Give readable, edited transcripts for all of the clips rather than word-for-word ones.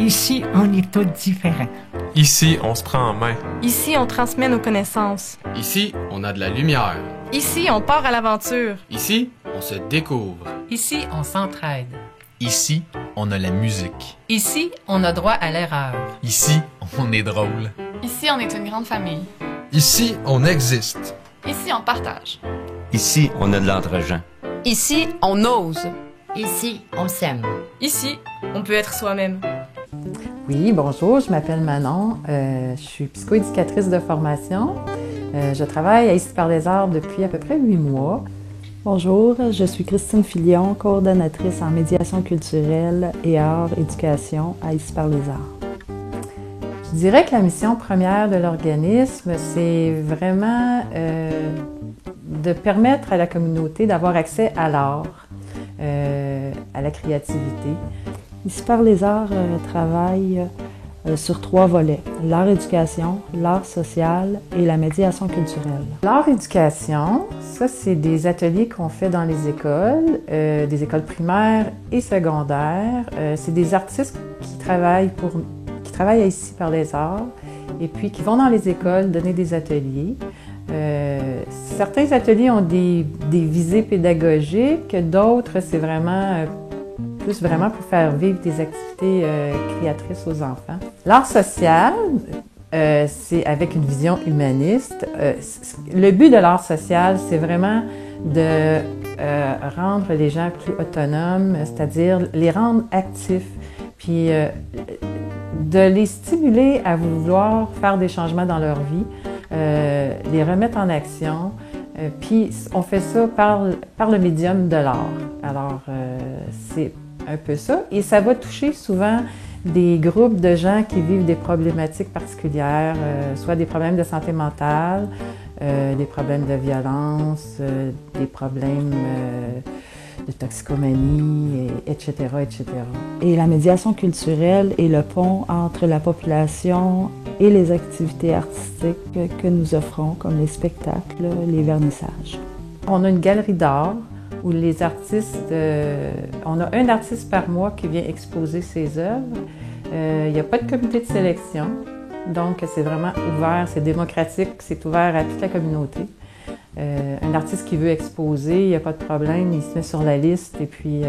Ici, on est tous différents. Ici, on se prend en main. Ici, on transmet nos connaissances. Ici, on a de la lumière. Ici, on part à l'aventure. Ici, on se découvre. Ici, on s'entraide. Ici, on a la musique. Ici, on a droit à l'erreur. Ici, on est drôle. Ici, on est une grande famille. Ici, on existe. Ici, on partage. Ici, on a de l'entre-gens. Ici, on ose. Ici, on s'aime. Ici, on peut être soi-même. Oui, bonjour, je m'appelle Manon. Je suis psychoéducatrice de formation. Je travaille à Ici par les arts depuis à peu près 8 mois. Bonjour, je suis Christine Filion, coordonnatrice en médiation culturelle et art éducation à Ici par les arts. Je dirais que la mission première de l'organisme, c'est vraiment de permettre à la communauté d'avoir accès à l'art, à la créativité. Ici par les arts travaille sur 3 volets, l'art éducation, l'art social et la médiation culturelle. L'art éducation, ça c'est des ateliers qu'on fait dans les écoles, des écoles primaires et secondaires. C'est des artistes qui travaillent ici par les arts et puis qui vont dans les écoles donner des ateliers. Certains ateliers ont des visées pédagogiques, d'autres c'est vraiment pour faire vivre des activités créatrices aux enfants. L'art social, c'est avec une vision humaniste. Le but de l'art social, c'est vraiment de rendre les gens plus autonomes, c'est-à-dire les rendre actifs, puis de les stimuler à vouloir faire des changements dans leur vie, les remettre en action. Puis on fait ça par le médium de l'art. Alors, c'est un peu ça. Et ça va toucher souvent des groupes de gens qui vivent des problématiques particulières, soit des problèmes de santé mentale, des problèmes de violence, des problèmes de toxicomanie, etc., etc. Et la médiation culturelle est le pont entre la population et les activités artistiques que nous offrons, comme les spectacles, les vernissages. On a une galerie d'art où les artistes, on a un artiste par mois qui vient exposer ses œuvres. Il n'y a pas de comité de sélection, donc c'est vraiment ouvert, c'est démocratique, c'est ouvert à toute la communauté. Un artiste qui veut exposer, il n'y a pas de problème, il se met sur la liste et puis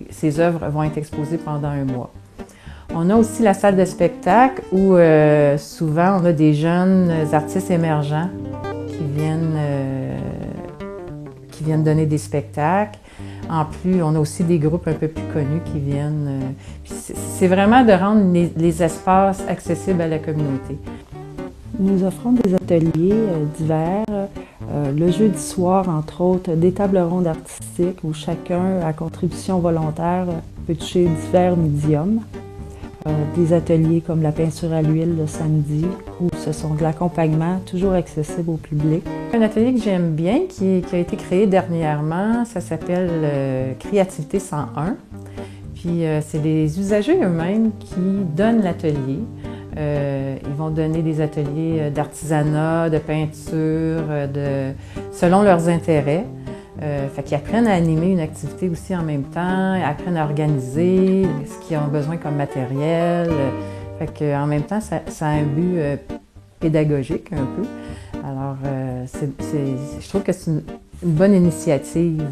ses œuvres vont être exposées pendant un mois. On a aussi la salle de spectacle où souvent on a des jeunes artistes émergents qui viennent donner des spectacles. En plus, on a aussi des groupes un peu plus connus qui viennent. C'est vraiment de rendre les espaces accessibles à la communauté. Nous offrons des ateliers divers, le jeudi soir, entre autres, des tables rondes artistiques où chacun, à contribution volontaire, peut toucher divers médiums. Des ateliers comme la peinture à l'huile le samedi, où ce sont de l'accompagnement toujours accessible au public. Un atelier que j'aime bien, qui a été créé dernièrement, ça s'appelle Créativité 101. Puis c'est les usagers eux-mêmes qui donnent l'atelier. Ils vont donner des ateliers d'artisanat, de peinture, selon leurs intérêts. Fait qu'ils apprennent à animer une activité aussi en même temps, ils apprennent à organiser ce qu'ils ont besoin comme matériel. Fait qu'en même temps, ça a un but pédagogique un peu. Alors, je trouve que c'est une bonne initiative.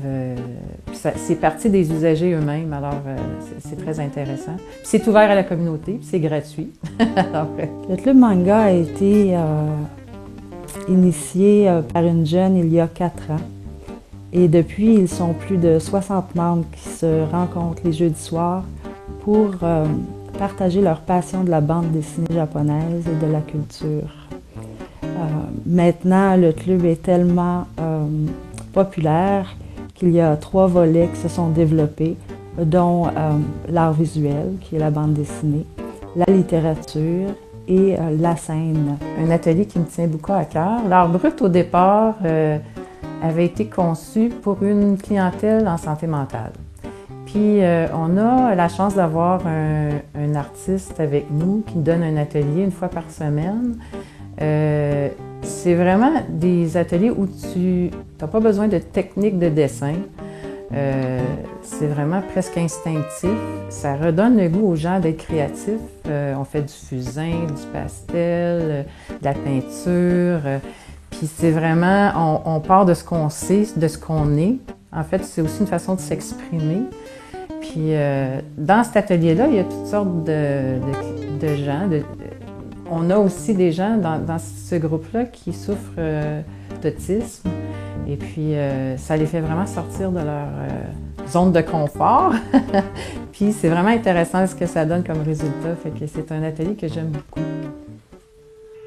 C'est parti des usagers eux-mêmes, alors c'est très intéressant. Puis c'est ouvert à la communauté, puis c'est gratuit. Alors, le Club Manga a été initié par une jeune il y a 4 ans. Et depuis, ils sont plus de 60 membres qui se rencontrent les jeudis soirs pour partager leur passion de la bande dessinée japonaise et de la culture. Maintenant, le club est tellement populaire qu'il y a 3 volets qui se sont développés, dont l'art visuel, qui est la bande dessinée, la littérature et la scène. Un atelier qui me tient beaucoup à cœur. L'art brut, au départ, avait été conçu pour une clientèle en santé mentale. Puis on a la chance d'avoir un artiste avec nous qui donne un atelier une fois par semaine. C'est vraiment des ateliers où tu n'as pas besoin de technique de dessin. C'est vraiment presque instinctif. Ça redonne le goût aux gens d'être créatifs. On fait du fusain, du pastel, de la peinture. Puis c'est vraiment, on part de ce qu'on sait, de ce qu'on est. En fait, c'est aussi une façon de s'exprimer. Puis dans cet atelier-là, il y a toutes sortes de gens. On a aussi des gens dans ce groupe-là qui souffrent d'autisme. Et puis, ça les fait vraiment sortir de leur zone de confort. Puis, c'est vraiment intéressant ce que ça donne comme résultat. Fait que c'est un atelier que j'aime beaucoup.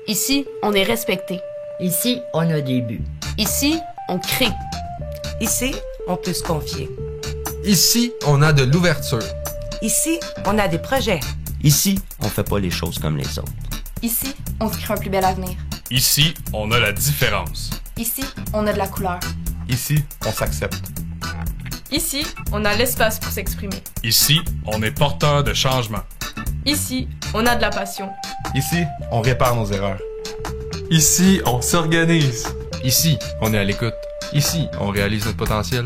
Ici, on est respecté. Ici, on a des buts. Ici, on crée. Ici, on peut se confier. Ici, on a de l'ouverture. Ici, on a des projets. Ici, on fait pas les choses comme les autres. Ici, on se crée un plus bel avenir. Ici, on a la différence. Ici, on a de la couleur. Ici, on s'accepte. Ici, on a l'espace pour s'exprimer. Ici, on est porteur de changement. Ici, on a de la passion. Ici, on répare nos erreurs. Ici, on s'organise. Ici, on est à l'écoute. Ici, on réalise notre potentiel.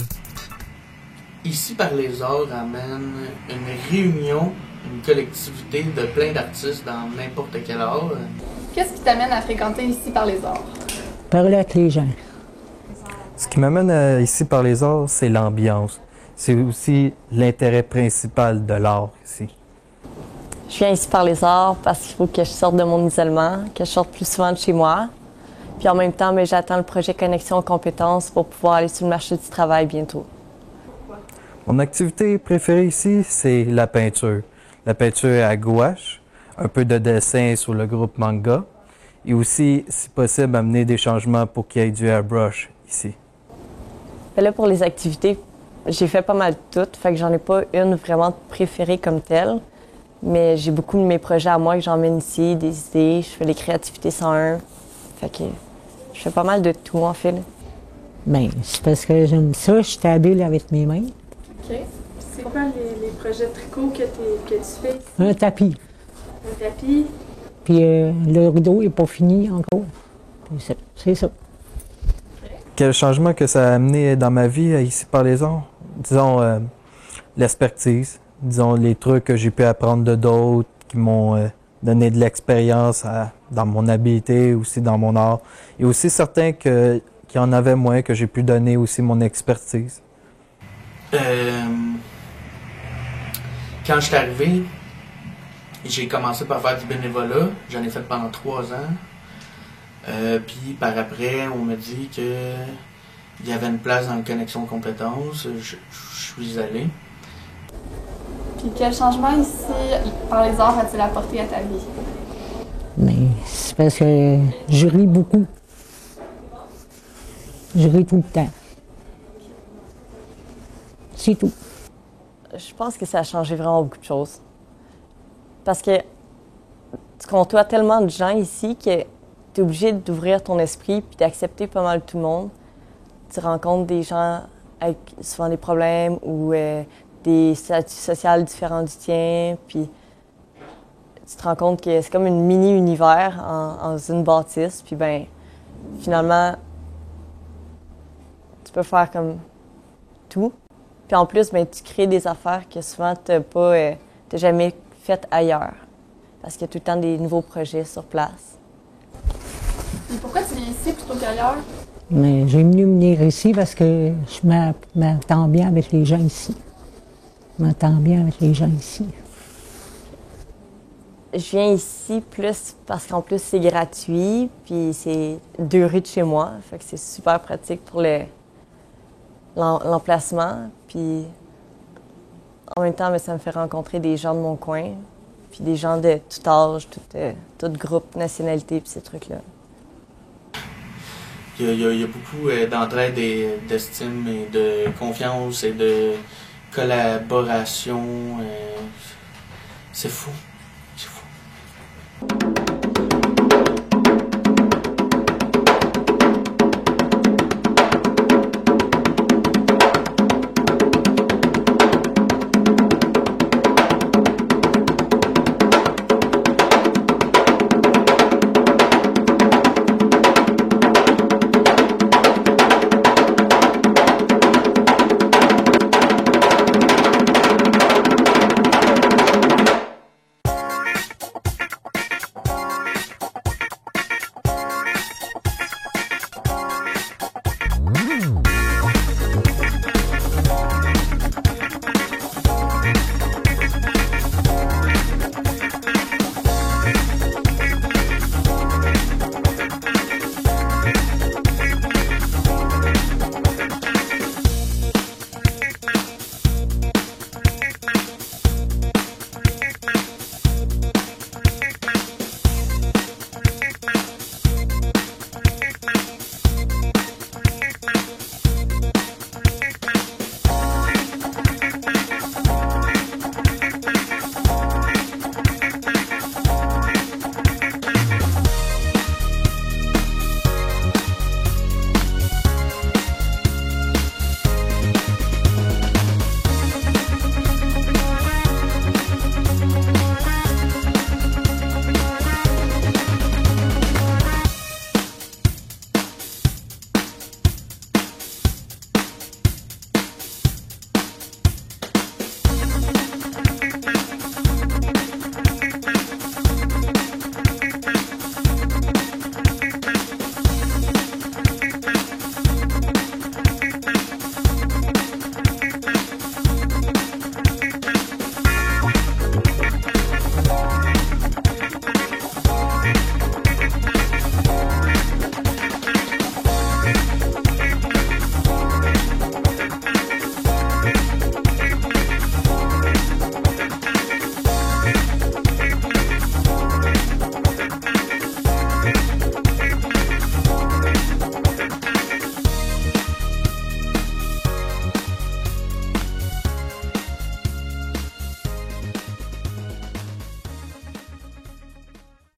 Ici, par les arts, amène une réunion, une collectivité de plein d'artistes dans n'importe quel art. Qu'est-ce qui t'amène à fréquenter Ici par les arts? Parler avec les gens. Ce qui m'amène ici par les arts, c'est l'ambiance. C'est aussi l'intérêt principal de l'art ici. Je viens ici par les arts parce qu'il faut que je sorte de mon isolement, que je sorte plus souvent de chez moi. Puis en même temps, j'attends le projet Connexion compétences pour pouvoir aller sur le marché du travail bientôt. Mon activité préférée ici, c'est la peinture. La peinture à gouache, un peu de dessin sur le groupe manga, et aussi, si possible, amener des changements pour qu'il y ait du airbrush ici. Là, pour les activités, j'ai fait pas mal toutes, fait que j'en ai pas une vraiment préférée comme telle, mais j'ai beaucoup de mes projets à moi que j'emmène ici, des idées, je fais les créativités 101, fait que je fais pas mal de tout en fait. Bien, c'est parce que j'aime ça, je suis habile avec mes mains. OK. C'est quoi les projets de tricot que tu fais ici? Un tapis. Un tapis. Puis le rideau n'est pas fini encore. C'est ça. Quel changement que ça a amené dans ma vie ici par les arts? Disons, l'expertise. Disons, les trucs que j'ai pu apprendre de d'autres qui m'ont donné de l'expérience dans mon habileté, aussi dans mon art. Et aussi certains qui en avaient moins, que j'ai pu donner aussi mon expertise. Quand je suis arrivé, j'ai commencé par faire du bénévolat. J'en ai fait pendant 3 ans. Puis par après, on m'a dit qu'il y avait une place dans le Connexion compétences. Je suis allé. Puis quel changement ici, par les arts, a-t-il apporté à ta vie? Mais c'est parce que je ris beaucoup. Je ris tout le temps. C'est tout. Je pense que ça a changé vraiment beaucoup de choses. Parce que tu côtoies tellement de gens ici que tu es obligé d'ouvrir ton esprit puis d'accepter pas mal tout le monde. Tu rencontres des gens avec souvent des problèmes ou des statuts sociaux différents du tien, puis tu te rends compte que c'est comme une mini-univers en une bâtisse, puis ben finalement, tu peux faire comme tout. Puis en plus, ben, tu crées des affaires que souvent tu n'as jamais faites ailleurs, parce qu'il y a tout le temps des nouveaux projets sur place. Et pourquoi tu viens ici plutôt qu'ailleurs? Mais j'ai venu venir ici parce que je m'entends bien avec les gens ici. Je m'entends bien avec les gens ici. Je viens ici plus parce qu'en plus c'est gratuit, puis c'est 2 rues de chez moi, fait que c'est super pratique pour l'emplacement. Puis en même temps, ça me fait rencontrer des gens de mon coin, puis des gens de tout âge, tout groupe, nationalité, puis ces trucs-là. Il y a beaucoup d'entraide et d'estime et de confiance et de collaboration. C'est fou.